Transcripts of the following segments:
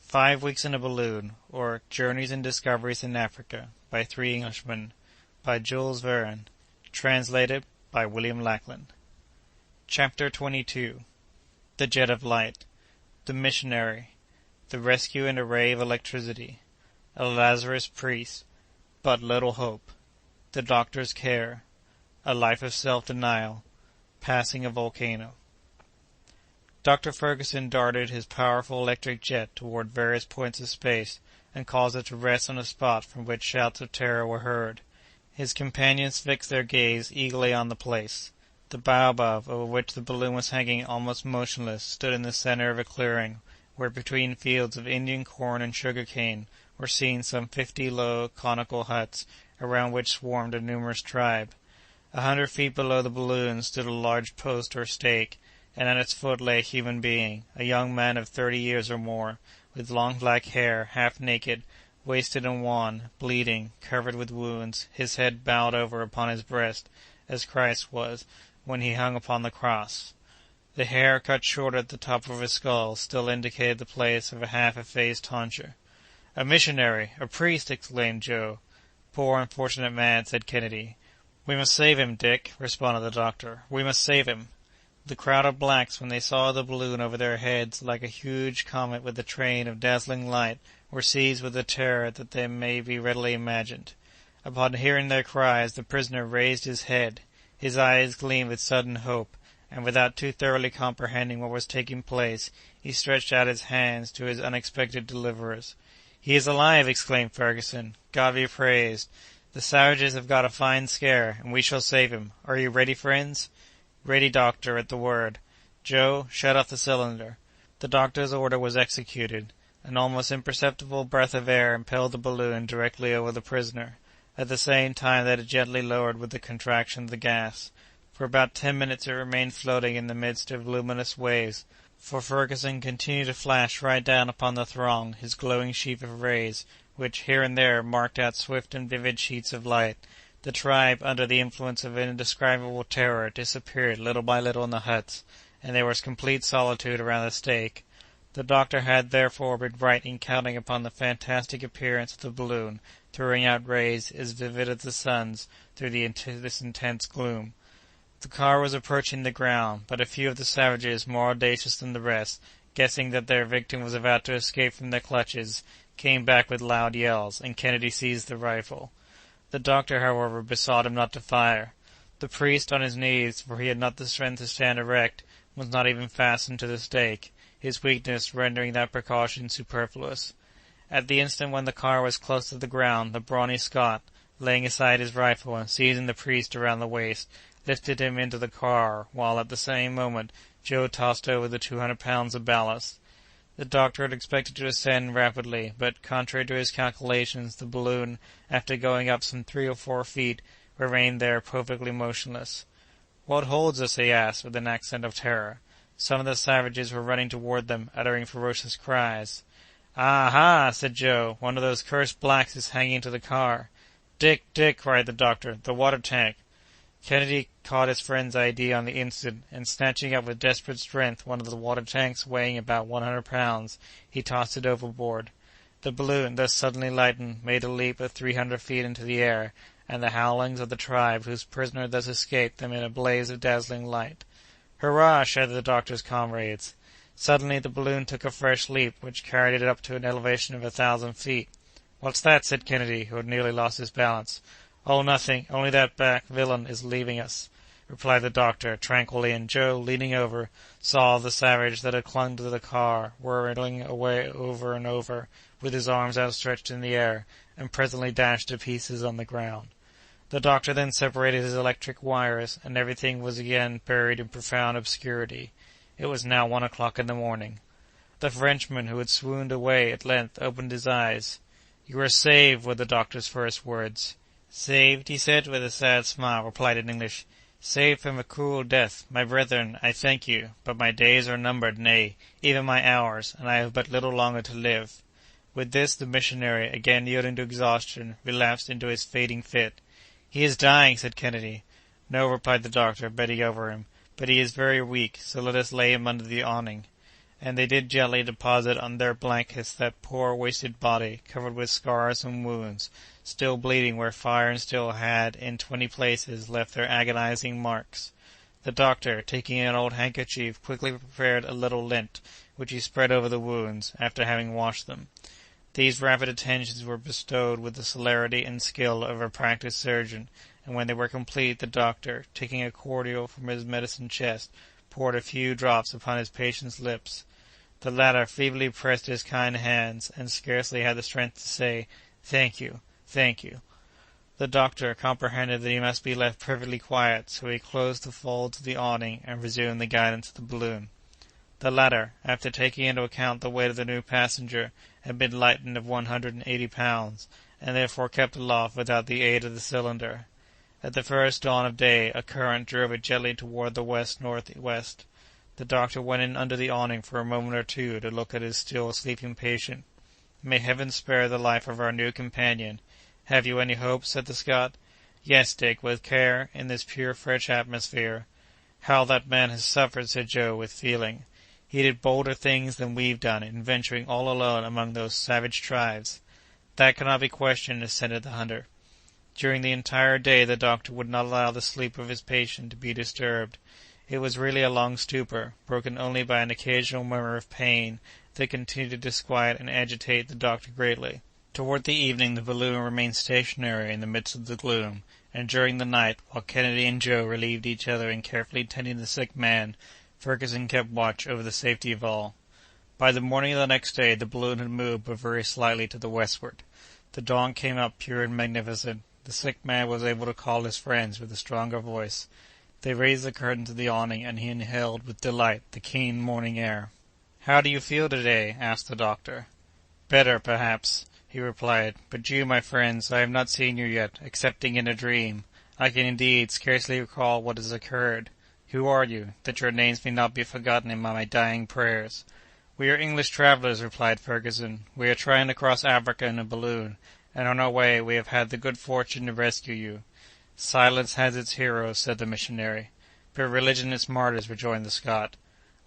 5 Weeks in a Balloon, or Journeys and Discoveries in Africa, by 3 Englishmen, by Jules Verne, translated by William Lackland. Chapter 22. The Jet of Light, The Missionary, The Rescue and Array of Electricity, A Lazarus Priest, But Little Hope, The Doctor's Care, A Life of Self-Denial, Passing a Volcano. Dr. Ferguson darted his powerful electric jet toward various points of space and caused it to rest on a spot from which shouts of terror were heard. His companions fixed their gaze eagerly on the place. The baobab over which the balloon was hanging almost motionless stood in the center of a clearing, where between fields of Indian corn and sugar cane were seen some 50 low, conical huts, around which swarmed a numerous tribe. 100 feet below the balloon stood a large post or stake, and at its foot lay a human being, a young man of 30 years or more, with long black hair, half naked, wasted and wan, bleeding, covered with wounds, his head bowed over upon his breast, as Christ was when he hung upon the cross. The hair, cut short at the top of his skull, still indicated the place of a half-effaced tonsure. "A missionary! A priest!" exclaimed Joe. "Poor unfortunate man," said Kennedy. "We must save him, Dick," responded the doctor. "We must save him." The crowd of blacks, when they saw the balloon over their heads like a huge comet with a train of dazzling light, were seized with a terror that they may be readily imagined. Upon hearing their cries, the prisoner raised his head. His eyes gleamed with sudden hope, and without too thoroughly comprehending what was taking place, he stretched out his hands to his unexpected deliverers. "He is alive!" exclaimed Ferguson. "God be praised! The savages have got a fine scare, and we shall save him. Are you ready, friends?" "Ready, doctor," at the word. "Joe, shut off the cylinder." The doctor's order was executed. An almost imperceptible breath of air impelled the balloon directly over the prisoner, at the same time that it gently lowered with the contraction of the gas. For about 10 minutes it remained floating in the midst of luminous waves, for Ferguson continued to flash right down upon the throng his glowing sheaf of rays, which here and there marked out swift and vivid sheets of light. The tribe, under the influence of indescribable terror, disappeared little by little in the huts, and there was complete solitude around the stake. The doctor had therefore been right in counting upon the fantastic appearance of the balloon, throwing out rays as vivid as the sun's through this intense gloom. The car was approaching the ground, but a few of the savages, more audacious than the rest, guessing that their victim was about to escape from their clutches, came back with loud yells, and Kennedy seized the rifle. The doctor, however, besought him not to fire. The priest, on his knees, for he had not the strength to stand erect, was not even fastened to the stake, his weakness rendering that precaution superfluous. At the instant when the car was close to the ground, the brawny Scot, laying aside his rifle and seizing the priest around the waist, lifted him into the car, while at the same moment Joe tossed over the 200 pounds of ballast. The doctor had expected to ascend rapidly, but, contrary to his calculations, the balloon, after going up some 3 or 4 feet, remained there perfectly motionless. "What holds us?" he asked, with an accent of terror. Some of the savages were running toward them, uttering ferocious cries. "Ah, ha!" said Joe. "One of those cursed blacks is hanging to the car." "Dick, Dick!" cried the doctor. "The water tank!" Kennedy caught his friend's idea on the instant, and snatching up with desperate strength one of the water tanks weighing about 100 pounds, he tossed it overboard. The balloon, thus suddenly lightened, made a leap of 300 feet into the air, and the howlings of the tribe whose prisoner thus escaped them in a blaze of dazzling light. "Hurrah!" shouted the doctor's comrades. Suddenly the balloon took a fresh leap, which carried it up to an elevation of 1,000 feet. "What's that?" said Kennedy, who had nearly lost his balance. "Oh, nothing, only that black villain is leaving us," replied the doctor, tranquilly, and Joe, leaning over, saw the savage that had clung to the car whirling away over and over, with his arms outstretched in the air, and presently dashed to pieces on the ground. The doctor then separated his electric wires, and everything was again buried in profound obscurity. It was now 1 o'clock in the morning. The Frenchman, who had swooned away, at length opened his eyes. "You are saved," were the doctor's first words. "Saved," he said, with a sad smile, replied in English. "Saved from a cruel death. My brethren, I thank you, but my days are numbered, nay, even my hours, and I have but little longer to live." With this, the missionary, again yielding to exhaustion, relapsed into his fading fit. "He is dying," said Kennedy. "No," replied the doctor, bending over him, "but he is very weak, so let us lay him under the awning." and they did gently deposit on their blankets that poor wasted body, covered with scars and wounds, still bleeding where fire and steel had, in 20 places, left their agonizing marks. The doctor, taking an old handkerchief, quickly prepared a little lint, which he spread over the wounds, after having washed them. These rapid attentions were bestowed with the celerity and skill of a practised surgeon, and when they were complete, the doctor, taking a cordial from his medicine chest, poured a few drops upon his patient's lips. The latter feebly pressed his kind hands, and scarcely had the strength to say, "Thank you, thank you." The doctor comprehended that he must be left perfectly quiet, so he closed the folds of the awning and resumed the guidance of the balloon. The latter, after taking into account the weight of the new passenger, had been lightened of 180 pounds, and therefore kept aloft without the aid of the cylinder. At the first dawn of day a current drove it gently toward the west-northwest. The doctor went in under the awning for a moment or two to look at his still sleeping patient. "May Heaven spare the life of our new companion. Have you any hope?" said the Scot. "Yes, Dick, with care, in this pure fresh atmosphere." "How that man has suffered," said Joe, with feeling. "He did bolder things than we've done in venturing all alone among those savage tribes." "That cannot be questioned," assented the hunter. During the entire day the doctor would not allow the sleep of his patient to be disturbed. It was really a long stupor, broken only by an occasional murmur of pain, that continued to disquiet and agitate the doctor greatly. Toward the evening the balloon remained stationary in the midst of the gloom, and during the night, while Kennedy and Joe relieved each other in carefully tending the sick man, Ferguson kept watch over the safety of all. By the morning of the next day the balloon had moved but very slightly to the westward. The dawn came up pure and magnificent. The sick man was able to call his friends with a stronger voice. They raised the curtains of the awning, and he inhaled with delight the keen morning air. "How do you feel today?" asked the doctor. "Better, perhaps," he replied. "But you, my friends, I have not seen you yet, excepting in a dream. I can indeed scarcely recall what has occurred. Who are you, that your names may not be forgotten in my dying prayers?" "We are English travelers," replied Ferguson. "We are trying to cross Africa in a balloon, and on our way we have had the good fortune to rescue you." "Silence has its heroes," said the missionary. "But religion its martyrs," rejoined the Scot.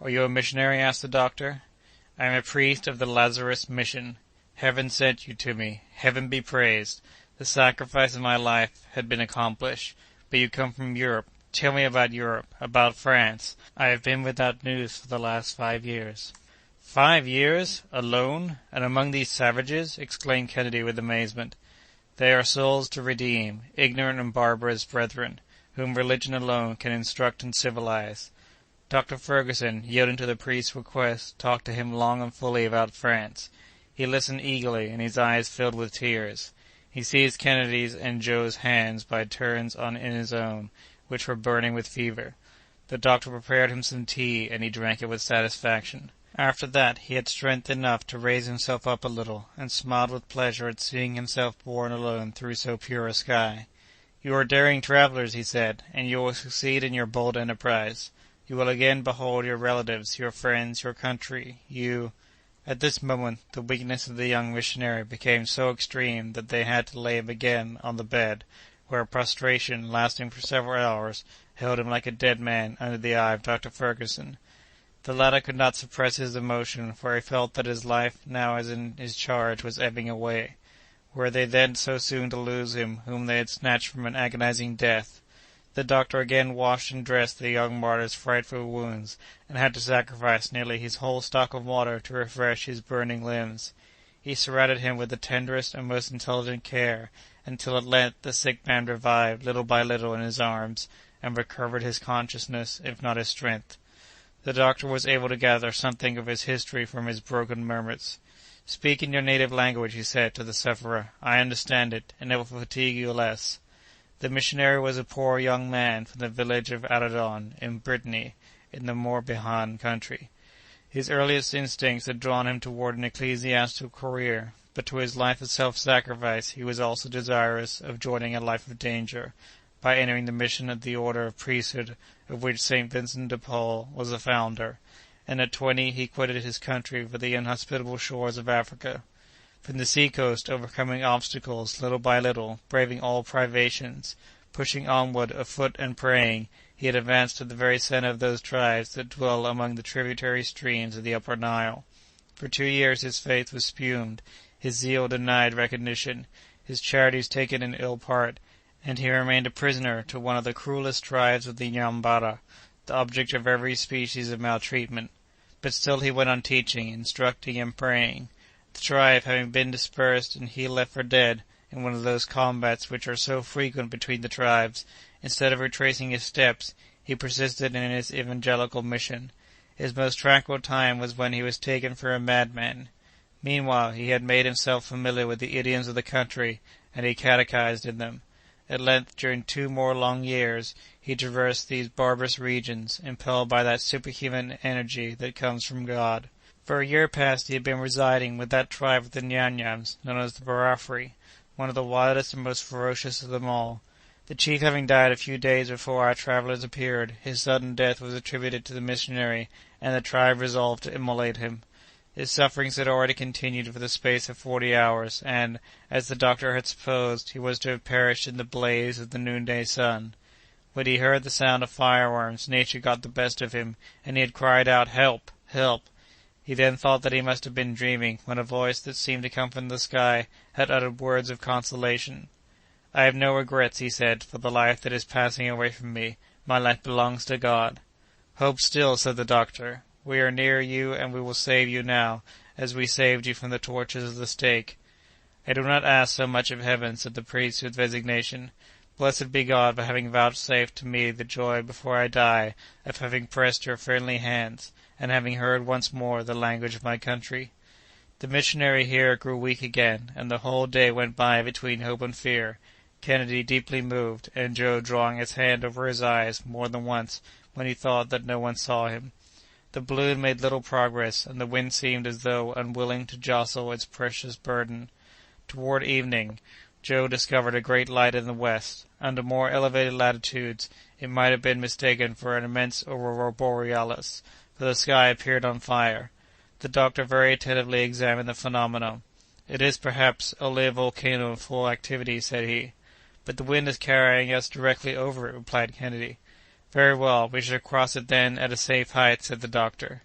"Are you a missionary?" asked the doctor. "I am a priest of the Lazarist mission. Heaven sent you to me. Heaven be praised. The sacrifice of my life had been accomplished. But you come from Europe. Tell me about Europe, about France. I have been without news for the last 5 years." "5 years? Alone? And among these savages?" exclaimed Kennedy with amazement. "They are souls to redeem, ignorant and barbarous brethren, whom religion alone can instruct and civilize." Dr. Ferguson, yielding to the priest's request, talked to him long and fully about France. He listened eagerly, and his eyes filled with tears. He seized Kennedy's and Joe's hands by turns in his own, which were burning with fever. The doctor prepared him some tea, and he drank it with satisfaction. After that he had strength enough to raise himself up a little, and smiled with pleasure at seeing himself borne alone through so pure a sky. "You are daring travelers," he said, "and you will succeed in your bold enterprise. You will again behold your relatives, your friends, your country. You—" At this moment the weakness of the young missionary became so extreme that they had to lay him again on the bed, where prostration, lasting for several hours, held him like a dead man under the eye of Dr. Ferguson. The latter could not suppress his emotion, for he felt that his life, now as in his charge, was ebbing away. Were they then so soon to lose him whom they had snatched from an agonizing death? The doctor again washed and dressed the young martyr's frightful wounds, and had to sacrifice nearly his whole stock of water to refresh his burning limbs. He surrounded him with the tenderest and most intelligent care, until at length the sick man revived little by little in his arms, and recovered his consciousness, if not his strength. The doctor was able to gather something of his history from his broken murmurs. "Speak in your native language," he said to the sufferer. "I understand it, and it will fatigue you less." The missionary was a poor young man from the village of Aradon, in Brittany, in the Morbihan country. His earliest instincts had drawn him toward an ecclesiastical career, but to his life of self-sacrifice he was also desirous of joining a life of danger, by entering the mission of the order of priesthood of which St. Vincent de Paul was the founder, and at 20 he quitted his country for the inhospitable shores of Africa. From the sea-coast, overcoming obstacles little by little, braving all privations, pushing onward afoot and praying, he had advanced to the very center of those tribes that dwell among the tributary streams of the upper Nile. For 2 years his faith was spumed, his zeal denied recognition, his charities taken in ill part, and he remained a prisoner to one of the cruelest tribes of the Nyambara, the object of every species of maltreatment. But still he went on teaching, instructing, and praying. The tribe having been dispersed and he left for dead in one of those combats which are so frequent between the tribes, instead of retracing his steps, he persisted in his evangelical mission. His most tranquil time was when he was taken for a madman. Meanwhile he had made himself familiar with the idioms of the country, and he catechized in them. At length, during 2 more long years, he traversed these barbarous regions, impelled by that superhuman energy that comes from God. For a year past he had been residing with that tribe of the Nyanyams, known as the Barafri, one of the wildest and most ferocious of them all. The chief having died a few days before our travellers appeared, his sudden death was attributed to the missionary, and the tribe resolved to immolate him. His sufferings had already continued for the space of 40 hours, and, as the doctor had supposed, he was to have perished in the blaze of the noonday sun. When he heard the sound of firearms, nature got the best of him, and he had cried out, "Help! Help!" He then thought that he must have been dreaming, when a voice that seemed to come from the sky had uttered words of consolation. "I have no regrets," he said, "for the life that is passing away from me. My life belongs to God." "Hope still," said the doctor. "We are near you, and we will save you now, as we saved you from the tortures of the stake." "I do not ask so much of heaven," said the priest with resignation. "Blessed be God for having vouchsafed to me the joy before I die of having pressed your friendly hands, and having heard once more the language of my country." The missionary here grew weak again, and the whole day went by between hope and fear, Kennedy deeply moved, and Joe drawing his hand over his eyes more than once when he thought that no one saw him. The balloon made little progress, and the wind seemed as though unwilling to jostle its precious burden. Toward evening, Joe discovered a great light in the west. Under more elevated latitudes it might have been mistaken for an immense aurora borealis, for the sky appeared on fire. The doctor very attentively examined the phenomenon. "It is, perhaps, only a volcano in full activity," said he. "But the wind is carrying us directly over it," replied Kennedy. "Very well, we shall cross it then at a safe height," said the doctor.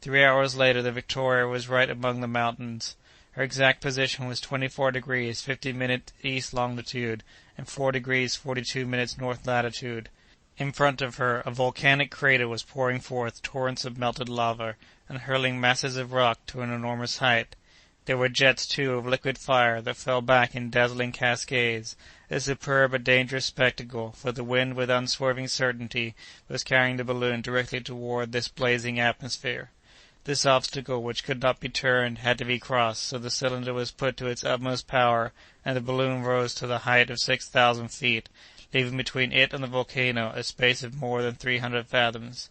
3 hours later the Victoria was right among the mountains. Her exact position was 24 degrees 50' east longitude, and 4 degrees 42' north latitude. In front of her a volcanic crater was pouring forth torrents of melted lava, and hurling masses of rock to an enormous height. There were jets, too, of liquid fire that fell back in dazzling cascades, a superb but dangerous spectacle, for the wind with unswerving certainty was carrying the balloon directly toward this blazing atmosphere. This obstacle, which could not be turned, had to be crossed, so the cylinder was put to its utmost power, and the balloon rose to the height of 6,000 feet, leaving between it and the volcano a space of more than 300 fathoms.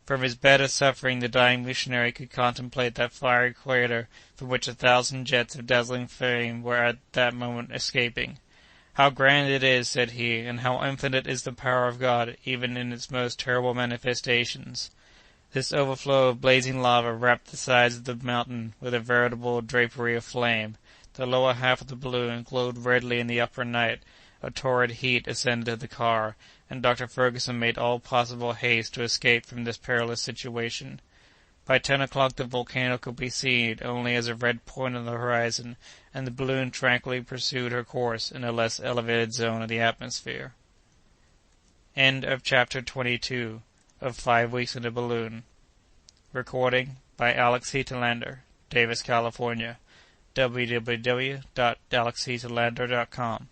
From his bed of suffering the dying missionary could contemplate that fiery crater from which 1,000 jets of dazzling flame were at that moment escaping. "How grand it is," said he, "and how infinite is the power of God, even in its most terrible manifestations!" This overflow of blazing lava wrapped the sides of the mountain with a veritable drapery of flame. The lower half of the balloon glowed redly in the upper night. A torrid heat ascended to the car, and Dr. Ferguson made all possible haste to escape from this perilous situation. By 10 o'clock the volcano could be seen only as a red point on the horizon, and the balloon tranquilly pursued her course in a less elevated zone of the atmosphere. End of Chapter 22 of 5 Weeks in a Balloon. Recording by Alex Heatelander, Davis, California. www.alexheatelander.com